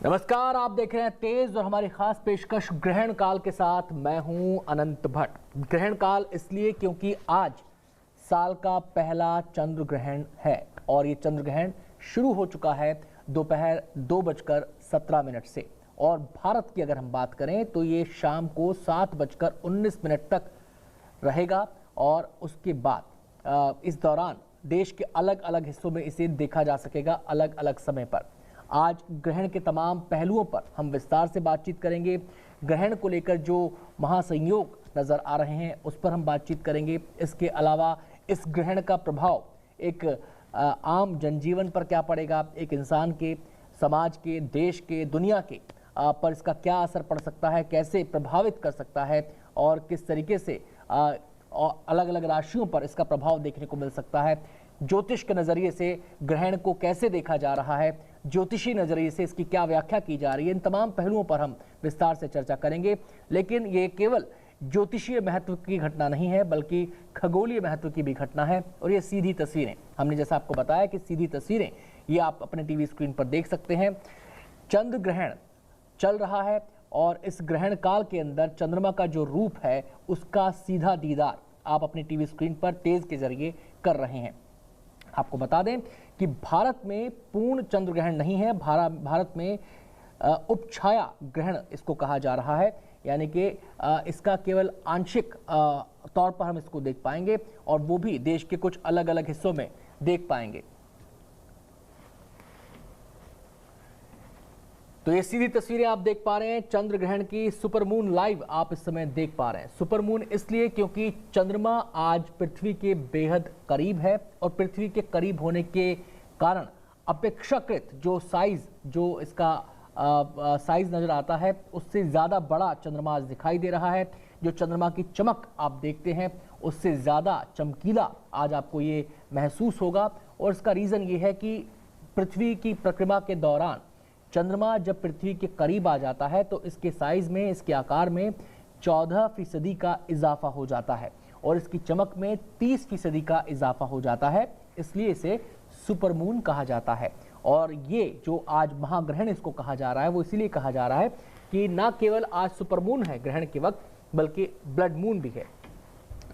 नमस्कार, आप देख रहे हैं तेज और हमारी खास पेशकश ग्रहण काल के साथ। मैं हूं अनंत भट्ट। ग्रहण काल इसलिए क्योंकि आज साल का पहला चंद्र ग्रहण है और ये चंद्र ग्रहण शुरू हो चुका है दोपहर 2:17 से, और भारत की अगर हम बात करें तो ये शाम को 7:19 तक रहेगा। और उसके बाद इस दौरान देश के अलग अलग हिस्सों में इसे देखा जा सकेगा अलग अलग समय पर। आज ग्रहण के तमाम पहलुओं पर हम विस्तार से बातचीत करेंगे। ग्रहण को लेकर जो महासंयोग नजर आ रहे हैं उस पर हम बातचीत करेंगे। इसके अलावा इस ग्रहण का प्रभाव एक आम जनजीवन पर क्या पड़ेगा, एक इंसान के, समाज के, देश के, दुनिया के पर इसका क्या असर पड़ सकता है, कैसे प्रभावित कर सकता है और किस तरीके से अलग अलग राशियों पर इसका प्रभाव देखने को मिल सकता है। ज्योतिष के नज़रिए से ग्रहण को कैसे देखा जा रहा है, ज्योतिषी नज़रिए से इसकी क्या व्याख्या की जा रही है, इन तमाम पहलुओं पर हम विस्तार से चर्चा करेंगे। लेकिन ये केवल ज्योतिषीय महत्व की घटना नहीं है बल्कि खगोलीय महत्व की भी घटना है। और ये सीधी तस्वीरें, हमने जैसा आपको बताया कि सीधी तस्वीरें ये आप अपने टीवी स्क्रीन पर देख सकते हैं। चंद्र ग्रहण चल रहा है और इस ग्रहण काल के अंदर चंद्रमा का जो रूप है उसका सीधा दीदार आप अपनी टीवी स्क्रीन पर तेज के जरिए कर रहे हैं। आपको बता दें कि भारत में पूर्ण चंद्र ग्रहण नहीं है, भारत में उपछाया ग्रहण इसको कहा जा रहा है, यानी कि इसका केवल आंशिक तौर पर हम इसको देख पाएंगे और वो भी देश के कुछ अलग अलग हिस्सों में देख पाएंगे। तो ये सीधी तस्वीरें आप देख पा रहे हैं चंद्र ग्रहण की। सुपर मून लाइव आप इस समय देख पा रहे हैं। सुपर मून इसलिए क्योंकि चंद्रमा आज पृथ्वी के बेहद करीब है और पृथ्वी के करीब होने के कारण अपेक्षाकृत जो साइज, जो इसका साइज नजर आता है उससे ज़्यादा बड़ा चंद्रमा आज दिखाई दे रहा है। जो चंद्रमा की चमक आप देखते हैं उससे ज़्यादा चमकीला आज आपको ये महसूस होगा। और इसका रीज़न ये है कि पृथ्वी की परिक्रमा के दौरान चंद्रमा जब पृथ्वी के करीब आ जाता है तो इसके साइज में, इसके आकार में 14% का इजाफा हो जाता है और इसकी चमक में 30% का इजाफा हो जाता है। इसलिए इसे सुपर मून कहा जाता है। और ये जो आज महाग्रहण इसको कहा जा रहा है वो इसीलिए कहा जा रहा है कि ना केवल आज सुपर मून है ग्रहण के वक्त बल्कि ब्लड मून भी है।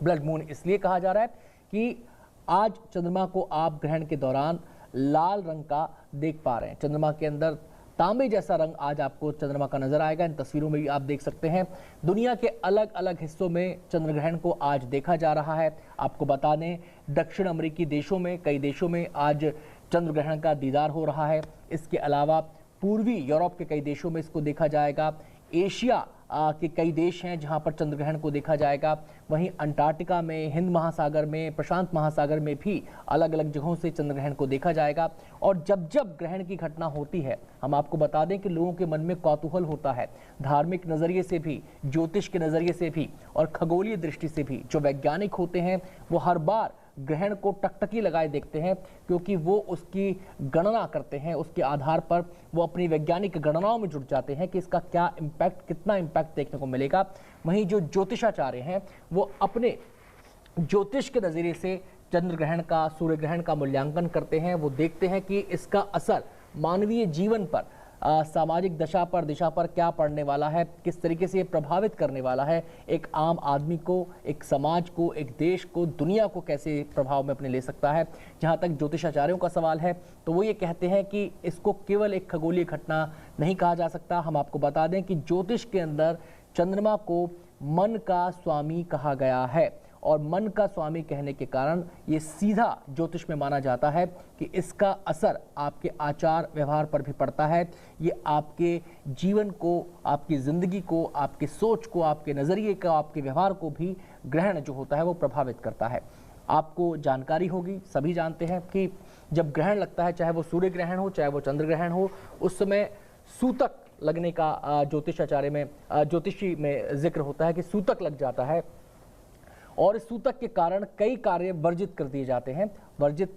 ब्लड मून इसलिए कहा जा रहा है कि आज चंद्रमा को आप ग्रहण के दौरान लाल रंग का देख पा रहे हैं। चंद्रमा के अंदर तांबे जैसा रंग आज आपको चंद्रमा का नजर आएगा। इन तस्वीरों में भी आप देख सकते हैं। दुनिया के अलग अलग हिस्सों में चंद्र ग्रहण को आज देखा जा रहा है। आपको बता दें दक्षिण अमेरिकी देशों में, कई देशों में आज चंद्र ग्रहण का दीदार हो रहा है। इसके अलावा पूर्वी यूरोप के कई देशों में इसको देखा जाएगा। एशिया के कई देश हैं जहां पर चंद्र ग्रहण को देखा जाएगा। वहीं अंटार्कटिका में, हिंद महासागर में, प्रशांत महासागर में भी अलग अलग जगहों से चंद्र ग्रहण को देखा जाएगा। और जब जब ग्रहण की घटना होती है हम आपको बता दें कि लोगों के मन में कौतूहल होता है, धार्मिक नज़रिए से भी, ज्योतिष के नज़रिए से भी और खगोलीय दृष्टि से भी। जो वैज्ञानिक होते हैं वो हर बार ग्रहण को टकटकी लगाए देखते हैं क्योंकि वो उसकी गणना करते हैं, उसके आधार पर वो अपनी वैज्ञानिक गणनाओं में जुट जाते हैं कि इसका क्या इम्पैक्ट, कितना इम्पैक्ट देखने को मिलेगा। वहीं जो ज्योतिषाचार्य हैं वो अपने ज्योतिष के नज़रिए से चंद्र ग्रहण का, सूर्य ग्रहण का मूल्यांकन करते हैं। वो देखते हैं कि इसका असर मानवीय जीवन पर, सामाजिक दशा पर, दिशा पर क्या पड़ने वाला है, किस तरीके से ये प्रभावित करने वाला है, एक आम आदमी को, एक समाज को, एक देश को, दुनिया को कैसे प्रभाव में अपने ले सकता है। जहाँ तक ज्योतिषाचार्यों का सवाल है तो वो ये कहते हैं कि इसको केवल एक खगोलीय घटना नहीं कहा जा सकता। हम आपको बता दें कि ज्योतिष के अंदर चंद्रमा को मन का स्वामी कहा गया है और मन का स्वामी कहने के कारण ये सीधा ज्योतिष में माना जाता है कि इसका असर आपके आचार व्यवहार पर भी पड़ता है। ये आपके जीवन को, आपकी ज़िंदगी को, आपकी सोच को, आपके नज़रिए को, आपके व्यवहार को भी ग्रहण जो होता है वो प्रभावित करता है। आपको जानकारी होगी, सभी जानते हैं कि जब ग्रहण लगता है, चाहे वो सूर्य ग्रहण हो चाहे वो चंद्र ग्रहण हो, उस समय सूतक लगने का ज्योतिषाचार्य में, ज्योतिषी में जिक्र होता है कि सूतक लग जाता है और इस सूतक के कारण कई कार्य वर्जित कर दिए जाते हैं, वर्जित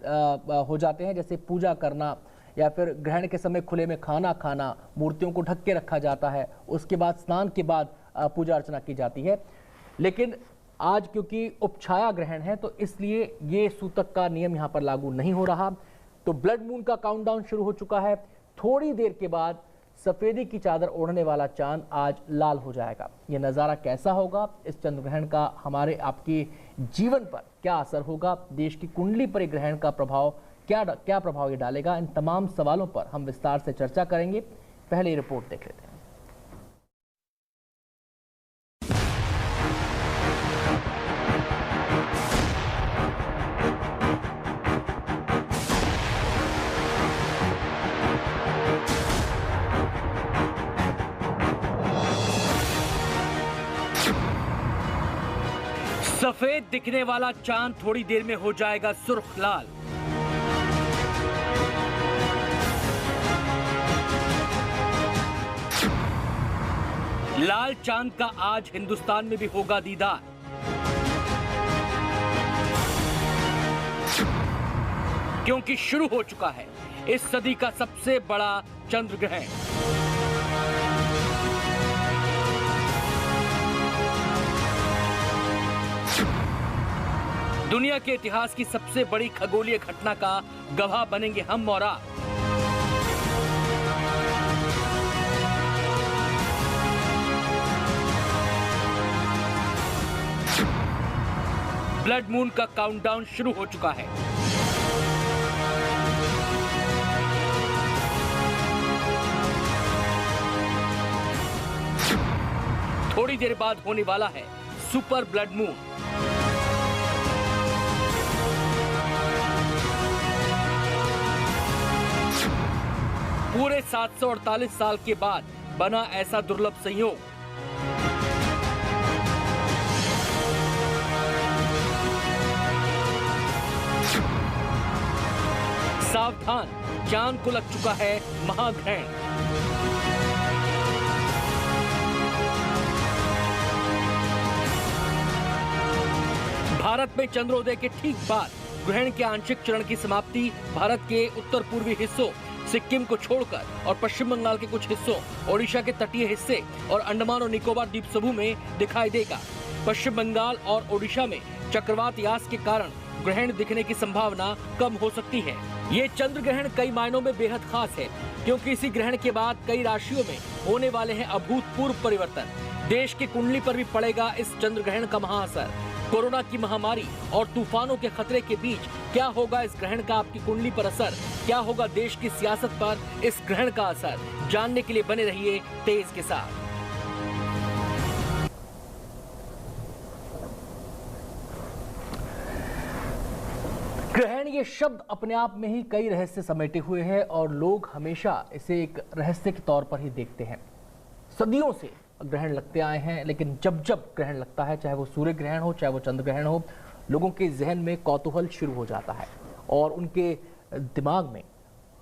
हो जाते हैं। जैसे पूजा करना या फिर ग्रहण के समय खुले में खाना खाना, मूर्तियों को ढक के रखा जाता है, उसके बाद स्नान के बाद पूजा अर्चना की जाती है। लेकिन आज क्योंकि उपछाया ग्रहण है तो इसलिए ये सूतक का नियम यहाँ पर लागू नहीं हो रहा। तो ब्लड मून का काउंटडाउन शुरू हो चुका है। थोड़ी देर के बाद सफेदी की चादर ओढ़ने वाला चांद आज लाल हो जाएगा। ये नज़ारा कैसा होगा, इस चंद्र ग्रहण का हमारे आपके जीवन पर क्या असर होगा, देश की कुंडली पर ग्रहण का प्रभाव क्या प्रभाव ये डालेगा, इन तमाम सवालों पर हम विस्तार से चर्चा करेंगे। पहले ये रिपोर्ट देख लेते हैं। सफेद दिखने वाला चांद थोड़ी देर में हो जाएगा सुर्ख लाल। लाल चांद का आज हिंदुस्तान में भी होगा दीदार। क्योंकि शुरू हो चुका है इस सदी का सबसे बड़ा चंद्र ग्रहण। दुनिया के इतिहास की सबसे बड़ी खगोलीय घटना का गवाह बनेंगे हम और आप। ब्लड मून का काउंटडाउन शुरू हो चुका है। थोड़ी देर बाद होने वाला है सुपर ब्लड मून। पूरे 748 साल के बाद बना ऐसा दुर्लभ संयोग। सावधान, चांद को लग चुका है महाग्रहण। भारत में चंद्रोदय के ठीक बाद ग्रहण के आंशिक चरण की समाप्ति भारत के उत्तर पूर्वी हिस्सों सिक्किम को छोड़कर और पश्चिम बंगाल के कुछ हिस्सों, ओडिशा के तटीय हिस्से और अंडमान और निकोबार द्वीप समूह में दिखाई देगा। पश्चिम बंगाल और ओडिशा में चक्रवात यास के कारण ग्रहण दिखने की संभावना कम हो सकती है। ये चंद्र ग्रहण कई मायनों में बेहद खास है, क्योंकि इसी ग्रहण के बाद कई राशियों में होने वाले हैं अभूतपूर्व परिवर्तन। देश की कुंडली पर भी पड़ेगा इस चंद्र ग्रहण का महाअसर। कोरोना की महामारी और तूफानों के खतरे के बीच क्या होगा इस ग्रहण का आपकी कुंडली पर असर, क्या होगा देश की सियासत पर इस ग्रहण का असर, जानने के लिए बने रहिए तेज के साथ। ग्रहण ये शब्द अपने आप में ही कई रहस्य समेटे हुए हैं और लोग हमेशा इसे एक रहस्य के तौर पर ही देखते हैं। सदियों से ग्रहण लगते आए हैं, लेकिन जब जब ग्रहण लगता है, चाहे वो सूर्य ग्रहण हो चाहे वो चंद्र ग्रहण हो, लोगों के जहन में कौतूहल शुरू हो जाता है और उनके दिमाग में,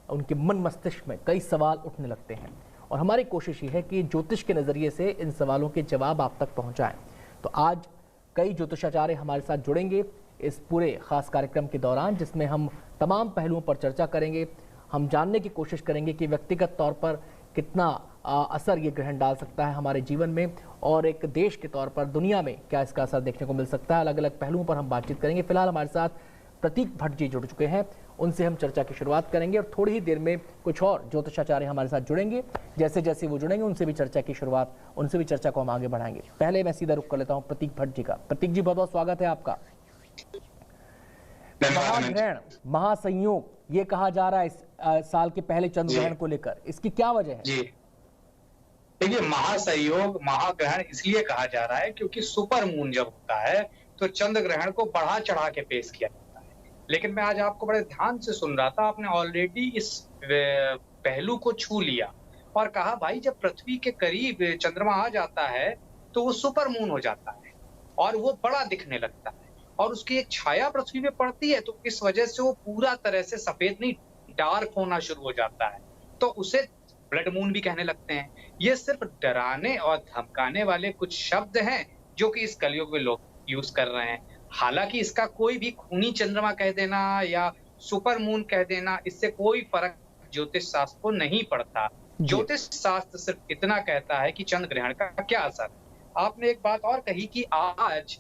उनके मन मस्तिष्क में कई सवाल उठने लगते हैं। और हमारी कोशिश ये है कि ज्योतिष के नज़रिए से इन सवालों के जवाब आप तक पहुँचाएँ। तो आज कई ज्योतिषाचार्य हमारे साथ जुड़ेंगे इस पूरे खास कार्यक्रम के दौरान, जिसमें हम तमाम पहलुओं पर चर्चा करेंगे। हम जानने की कोशिश करेंगे कि व्यक्तिगत तौर पर कितना असर ये ग्रहण डाल सकता है हमारे जीवन में, और एक देश के तौर पर दुनिया में क्या इसका असर देखने को मिल सकता है। अलग अलग पहलुओं पर हम बातचीत करेंगे। फिलहाल हमारे साथ प्रतीक भट्ट जी जुड़ चुके हैं, उनसे हम चर्चा की शुरुआत करेंगे और थोड़ी ही देर में कुछ और ज्योतिषाचार्य हमारे साथ जुड़ेंगे। जैसे जैसे वो जुड़ेंगे उनसे भी चर्चा को हम आगे बढ़ाएंगे। पहले मैं सीधा रुख कर लेता हूँ प्रतीक भट्ट जी का। प्रतीक जी, बहुत बहुत स्वागत है आपका। महाग्रहण, महासंयोग ये कहा जा रहा है इस साल के पहले चंद्र ग्रहण को लेकर, इसकी क्या वजह है? जी देखिए, महासंयोग महाग्रहण इसलिए कहा जा रहा है क्योंकि सुपर मून जब होता है तो चंद्र ग्रहण को बढ़ा चढ़ा के पेश किया जाता है। लेकिन मैं आज आपको बड़े ध्यान से सुन रहा था, आपने ऑलरेडी इस पहलू को छू लिया और कहा भाई जब पृथ्वी के करीब चंद्रमा आ जाता है तो वो सुपर मून हो जाता है और वो बड़ा दिखने लगता है और उसकी एक छाया पृथ्वी पे पड़ती है, तो इस वजह से वो पूरा तरह से सफेद नहीं डार्क होना शुरू हो जाता है, तो उसे ब्लड मून भी कहने लगते हैं। ये सिर्फ डराने और धमकाने वाले कुछ शब्द हैं जो कि इस कलयुग में लोग यूज कर रहे हैं। हालांकि इसका कोई भी खूनी चंद्रमा कह देना या सुपर मून कह देना, इससे कोई फर्क ज्योतिष शास्त्र को नहीं पड़ता। ज्योतिष शास्त्र सिर्फ इतना कहता है कि चंद्र ग्रहण का क्या असर। आपने एक बात और कही कि आज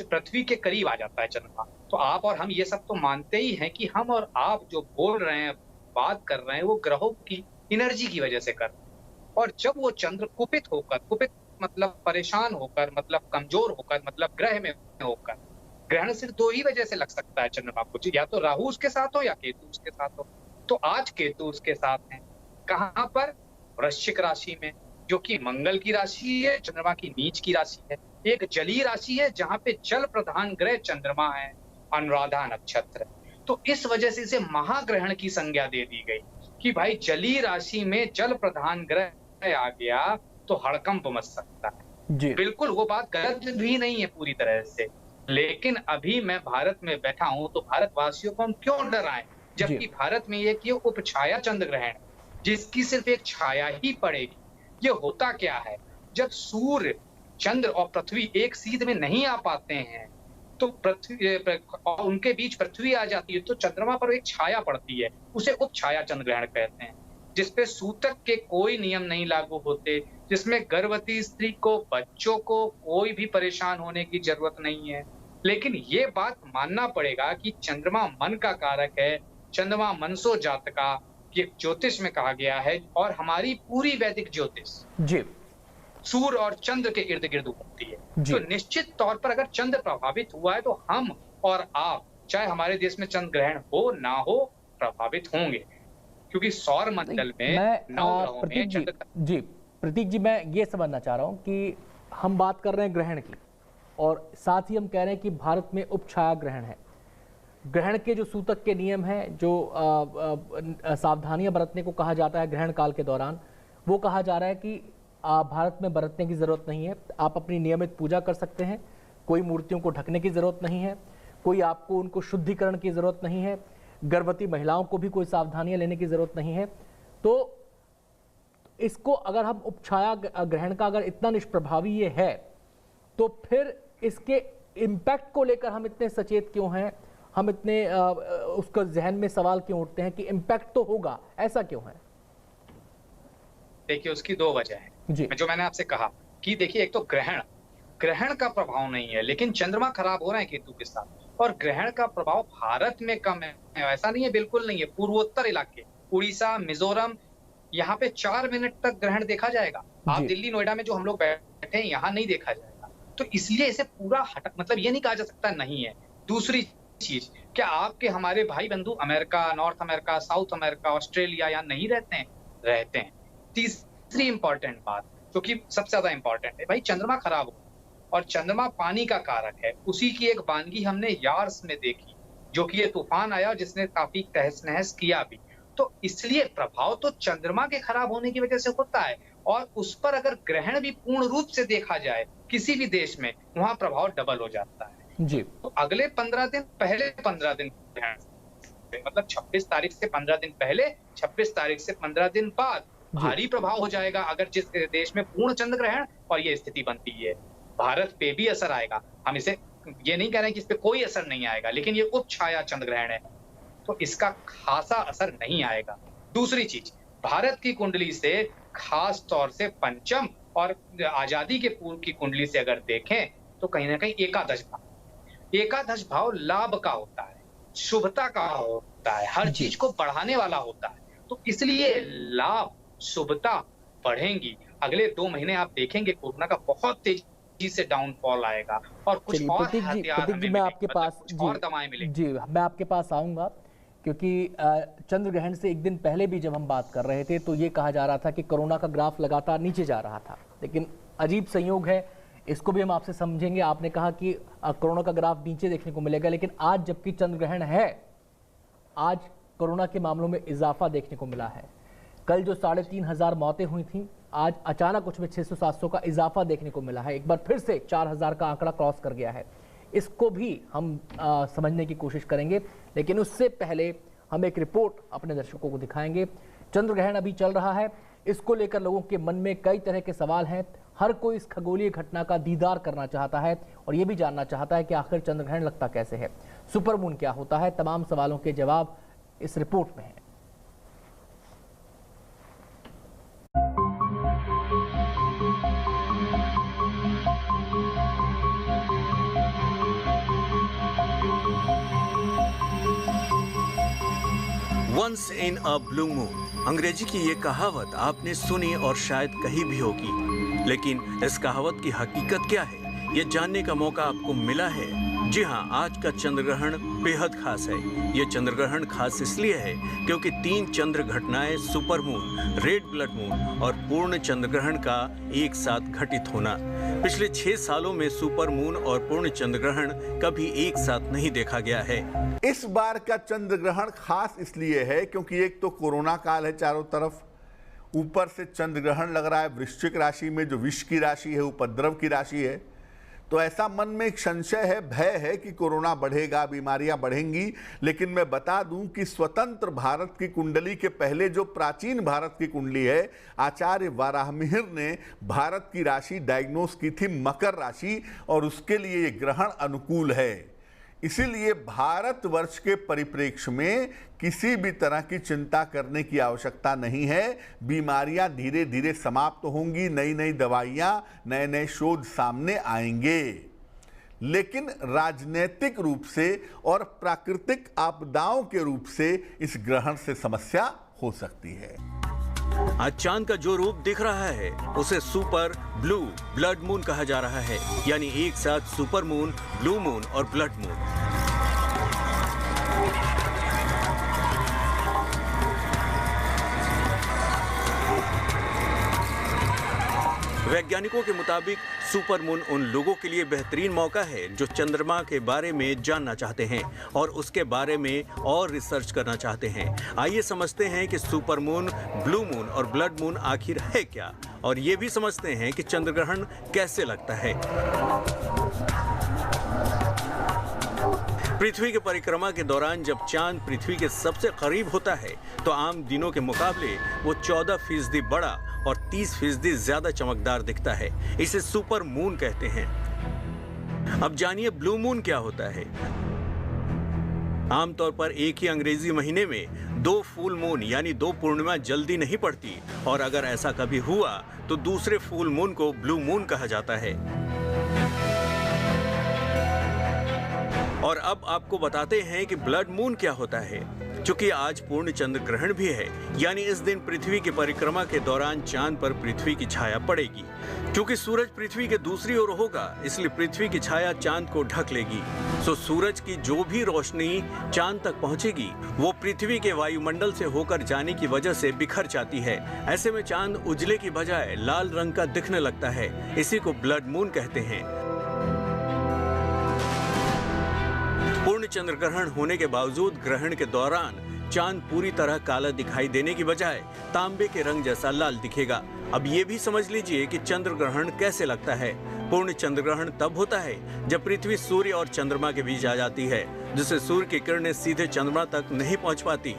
पृथ्वी के करीब आ जाता है चंद्रमा, तो आप और हम ये सब तो मानते ही हैं कि हम और आप जो बोल रहे हैं, बात कर रहे हैं, वो ग्रहों की एनर्जी की वजह से कर रहे हैं। और जब वो चंद्र कुपित होकर, कुपित मतलब परेशान होकर, मतलब कमजोर होकर, मतलब ग्रह में होकर, ग्रहण सिर्फ दो ही वजह से लग सकता है चंद्रमा को, या तो राहु उसके साथ हो या केतु उसके साथ हो। तो आज केतु उसके साथ है, कहां पर? वृश्चिक राशि में, जो कि मंगल की राशि है, चंद्रमा की नीच की राशि है। एक जलीय राशि है जहां पे जल प्रधान ग्रह चंद्रमा है, अनुराधा नक्षत्र। तो इस वजह से इसे महाग्रहण की संज्ञा दे दी गई कि भाई जलीय राशि में जल प्रधान ग्रह आ गया तो हड़कंप मच सकता है। जी बिल्कुल वो बात गलत भी नहीं है पूरी तरह से, लेकिन अभी मैं भारत में बैठा हूं तो भारतवासियों को हम क्यों डराएं, जबकि भारत में ये उपछाया चंद्र ग्रहण जिसकी सिर्फ एक छाया ही पड़ेगी। ये होता क्या है, जब सूर्य, चंद्र और पृथ्वी एक सीध में नहीं आ पाते हैं तो पृथ्वी और उनके बीच पृथ्वी आ जाती है तो चंद्रमा पर एक छाया पड़ती है, उसे उपछाया चंद्र ग्रहण कहते हैं, जिसपे सूतक के कोई नियम नहीं लागू होते, जिसमें गर्भवती स्त्री को, बच्चों को कोई भी परेशान होने की जरूरत नहीं है। लेकिन ये बात मानना पड़ेगा कि चंद्रमा मन का कारक है, चंद्रमा मनसो जातका, ये ज्योतिष में कहा गया है, और हमारी पूरी वैदिक ज्योतिष जी सूर्य और चंद्र के इर्द गिर्द घूमती है। तो निश्चित तौर पर अगर चंद्र प्रभावित हुआ है तो हम और आप, चाहे हमारे देश में चंद्र ग्रहण हो ना हो, प्रभावित होंगे, क्योंकि सौर मंडल में 9 ग्रहों में चंद्र। जी प्रतीक जी, मैं ये समझना चाह रहा हूँ कि हम बात कर रहे हैं ग्रहण की और साथ ही हम कह रहे हैं कि भारत में उपछाया ग्रहण है। ग्रहण के जो सूतक के नियम हैं, जो सावधानियां बरतने को कहा जाता है ग्रहण काल के दौरान, वो कहा जा रहा है कि भारत में बरतने की जरूरत नहीं है। आप अपनी नियमित पूजा कर सकते हैं, कोई मूर्तियों को ढकने की जरूरत नहीं है, कोई आपको उनको शुद्धिकरण की जरूरत नहीं है, गर्भवती महिलाओं को भी कोई सावधानियां लेने की जरूरत नहीं है। तो इसको अगर हम उपछाया ग्रहण का अगर इतना निष्प्रभावी ये है तो फिर इसके इम्पैक्ट को लेकर हम इतने सचेत क्यों हैं, हम इतने उसको जहन में सवाल क्यों उठते हैं कि इम्पैक्ट तो होगा, ऐसा क्यों है? देखिए उसकी दो वजह है जो मैंने आपसे कहा कि देखिए, एक तो ग्रहण का प्रभाव नहीं है, लेकिन चंद्रमा खराब हो रहे हैं केतु के साथ, और ग्रहण का प्रभाव भारत में कम है, ऐसा नहीं है, बिल्कुल नहीं है। पूर्वोत्तर इलाके, उड़ीसा, मिजोरम, यहाँ पे 4 मिनट तक ग्रहण देखा जाएगा। आप दिल्ली, नोएडा में जो हम लोग बैठे हैं यहाँ नहीं देखा जाएगा, तो इसलिए इसे पूरा मतलब ये नहीं कहा जा सकता नहीं है। दूसरी चीज, क्या आपके हमारे भाई बंधु America, north America, south America, Australia यहाँ नहीं रहते हैं? रहते हैं। तीसरी इंपॉर्टेंट बात, जो कि सबसे ज्यादा इंपॉर्टेंट है, भाई चंद्रमा खराब हो और चंद्रमा पानी का कारक है। उसी की एक वानगी हमने यार्स में देखी, जो कि ये तूफान आया और जिसने काफी तहस नहस किया भी। तो इसलिए प्रभाव तो चंद्रमा के खराब होने की वजह से होता है, और उस पर अगर ग्रहण भी पूर्ण रूप से देखा जाए किसी भी देश में, वहां प्रभाव डबल हो जाता है जी। तो अगले 15 दिन पहले, 15 दिन मतलब 26 तारीख से 15 दिन पहले, 26 तारीख से 15 दिन बाद भारी प्रभाव हो जाएगा। अगर जिस देश में पूर्ण चंद्र ग्रहण और ये स्थिति बनती है, भारत पे भी असर आएगा। हम इसे ये नहीं कह रहे हैं कि इस पे कोई असर नहीं आएगा, लेकिन ये उपछाया चंद्र ग्रहण है तो इसका खासा असर नहीं आएगा। दूसरी चीज, भारत की कुंडली से खास तौर से पंचम और आजादी के पूर्व की कुंडली से अगर देखें तो कहीं ना कहीं एकादश भाव लाभ का होता है, शुभता का होता है, हर चीज को बढ़ाने वाला होता है। तो इसलिए लाभ, शुभता बढ़ेंगी। अगले 2 महीने आप देखेंगे कोरोना का बहुत तेजी से डाउनफॉल आएगा और कुछ और हथियार हमें मैं आपके पास और दवाएं मिलेंगी। जी, मैं आपके पास आऊंगा, क्योंकि चंद्र ग्रहण से एक दिन पहले भी जब हम बात कर रहे थे तो ये कहा जा रहा था कि कोरोना का ग्राफ लगातार नीचे जा रहा था, लेकिन अजीब संयोग है, इसको भी हम आपसे समझेंगे। आपने कहा कि कोरोना का ग्राफ नीचे देखने को मिलेगा, लेकिन आज जबकि चंद्र ग्रहण है, आज कोरोना के मामलों में इजाफा देखने को मिला है। कल जो 3,500 मौतें हुई थी, आज अचानक उसमें 600-700 का इजाफा देखने को मिला है, एक बार फिर से 4,000 का आंकड़ा क्रॉस कर गया है। इसको भी हम समझने की कोशिश करेंगे, लेकिन उससे पहले हम एक रिपोर्ट अपने दर्शकों को दिखाएंगे। चंद्र ग्रहण अभी चल रहा है, इसको लेकर लोगों के मन में कई तरह के सवाल हैं। हर कोई इस खगोलीय घटना का दीदार करना चाहता है और ये भी जानना चाहता है कि आखिर चंद्र ग्रहण लगता कैसे है, सुपरमून क्या होता है। तमाम सवालों के जवाब इस रिपोर्ट में है। Once in a blue moon, अंग्रेजी की ये कहावत आपने सुनी और शायद कही भी होगी, लेकिन इस कहावत की हकीकत क्या है, ये जानने का मौका आपको मिला है। जी हाँ, आज का चंद्र ग्रहण बेहद खास है। ये चंद्र ग्रहण खास इसलिए है क्योंकि 3 चंद्र घटनाएं, super moon, red blood moon और पूर्ण चंद्र ग्रहण का एक साथ घटित होना। पिछले 6 सालों में सुपर मून और पूर्ण चंद्र ग्रहण कभी एक साथ नहीं देखा गया है। इस बार का चंद्र ग्रहण खास इसलिए है क्योंकि एक तो कोरोना काल है चारों तरफ, ऊपर से चंद्र ग्रहण लग रहा है वृश्चिक राशि में, जो विष की राशि है, उपद्रव की राशि है। तो ऐसा मन में एक संशय है, भय है कि कोरोना बढ़ेगा, बीमारियां बढ़ेंगी। लेकिन मैं बता दूं कि स्वतंत्र भारत की कुंडली के पहले जो प्राचीन भारत की कुंडली है, आचार्य वाराहमिहिर ने भारत की राशि डायग्नोस की थी मकर राशि, और उसके लिए ये ग्रहण अनुकूल है। इसीलिए भारतवर्ष के परिप्रेक्ष्य में किसी भी तरह की चिंता करने की आवश्यकता नहीं है। बीमारियां धीरे धीरे समाप्त होंगी, नई नई दवाइयां, नए नए शोध सामने आएंगे। लेकिन राजनीतिक रूप से और प्राकृतिक आपदाओं के रूप से इस ग्रहण से समस्या हो सकती है। आज चांद का जो रूप दिख रहा है उसे सुपर ब्लू ब्लड मून कहा जा रहा है, यानी एक साथ सुपर मून, ब्लू मून और ब्लड मून। वैज्ञानिकों के मुताबिक सुपर मून उन लोगों के लिए बेहतरीन मौका है जो चंद्रमा के बारे में जानना चाहते हैं और उसके बारे में और रिसर्च करना चाहते हैं। आइए समझते हैं कि सुपर मून, ब्लू मून और ब्लड मून आखिर है क्या, और ये भी समझते हैं कि चंद्र ग्रहण कैसे लगता है। पृथ्वी की परिक्रमा के दौरान जब चांद पृथ्वी के सबसे करीब होता है तो आम दिनों के मुकाबले वो 14% बड़ा और 30% ज्यादा चमकदार दिखता है। इसे सुपर मून कहते हैं। अब जानिए ब्लू मून क्या होता है। आमतौर पर एक ही अंग्रेजी महीने में 2 फुल मून यानी 2 पूर्णिमा जल्दी नहीं पड़ती, और अगर ऐसा कभी हुआ तो दूसरे फुल मून को ब्लू मून कहा जाता है। और अब आपको बताते हैं कि ब्लड मून क्या होता है। चूंकि आज पूर्ण चंद्र ग्रहण भी है, यानी इस दिन पृथ्वी की परिक्रमा के दौरान चांद पर पृथ्वी की छाया पड़ेगी। क्योंकि सूरज पृथ्वी के दूसरी ओर होगा, इसलिए पृथ्वी की छाया चांद को ढक लेगी। सो सूरज की जो भी रोशनी चांद तक पहुंचेगी वो पृथ्वी के वायुमंडल से होकर जाने की वजह से बिखर जाती है। ऐसे में चांद उजले की बजाय लाल रंग का दिखने लगता है। इसी को ब्लड मून कहते हैं। पूर्ण चंद्र ग्रहण होने के बावजूद ग्रहण के दौरान चांद पूरी तरह काला दिखाई देने की बजाय तांबे के रंग जैसा लाल दिखेगा। अब ये भी समझ लीजिए कि चंद्र ग्रहण कैसे लगता है। पूर्ण चंद्र ग्रहण तब होता है जब पृथ्वी सूर्य और चंद्रमा के बीच आ जाती है, जिससे सूर्य की किरणें सीधे चंद्रमा तक नहीं पहुंच पाती।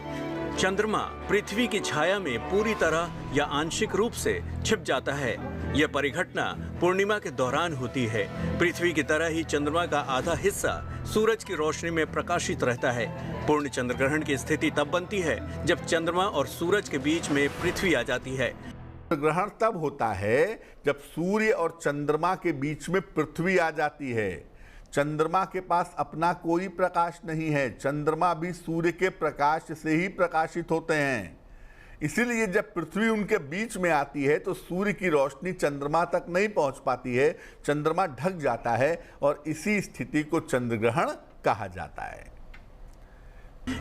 चंद्रमा पृथ्वी की छाया में पूरी तरह या आंशिक रूप से छिप जाता है। यह परिघटना पूर्णिमा के दौरान होती है। पृथ्वी की तरह ही चंद्रमा का आधा हिस्सा सूरज की रोशनी में प्रकाशित रहता है। पूर्ण चंद्र ग्रहण की स्थिति तब बनती है जब चंद्रमा और सूरज के बीच में पृथ्वी आ जाती है। ग्रहण तब होता है जब सूर्य और चंद्रमा के बीच में पृथ्वी आ जाती है। चंद्रमा के पास अपना कोई प्रकाश नहीं है। चंद्रमा भी सूर्य के प्रकाश से ही प्रकाशित होते हैं। इसीलिए जब पृथ्वी उनके बीच में आती है तो सूर्य की रोशनी चंद्रमा तक नहीं पहुंच पाती है, चंद्रमा ढक जाता है, और इसी स्थिति को चंद्र ग्रहण कहा जाता है।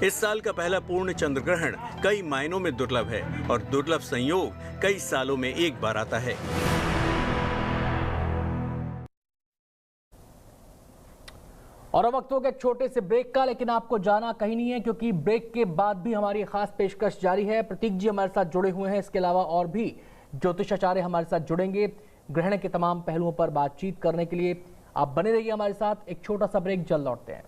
इस साल का पहला पूर्ण चंद्र ग्रहण कई मायनों में दुर्लभ है, और दुर्लभ संयोग कई सालों में एक बार आता है। और अब वक्त हो गया छोटे से ब्रेक का, लेकिन आपको जाना कहीं नहीं है क्योंकि ब्रेक के बाद भी हमारी खास पेशकश जारी है। प्रतीक जी हमारे साथ जुड़े हुए हैं, इसके अलावा और भी ज्योतिषाचार्य हमारे साथ जुड़ेंगे ग्रहण के तमाम पहलुओं पर बातचीत करने के लिए। आप बने रहिए हमारे साथ। एक छोटा सा ब्रेक, जल्द लौटते हैं।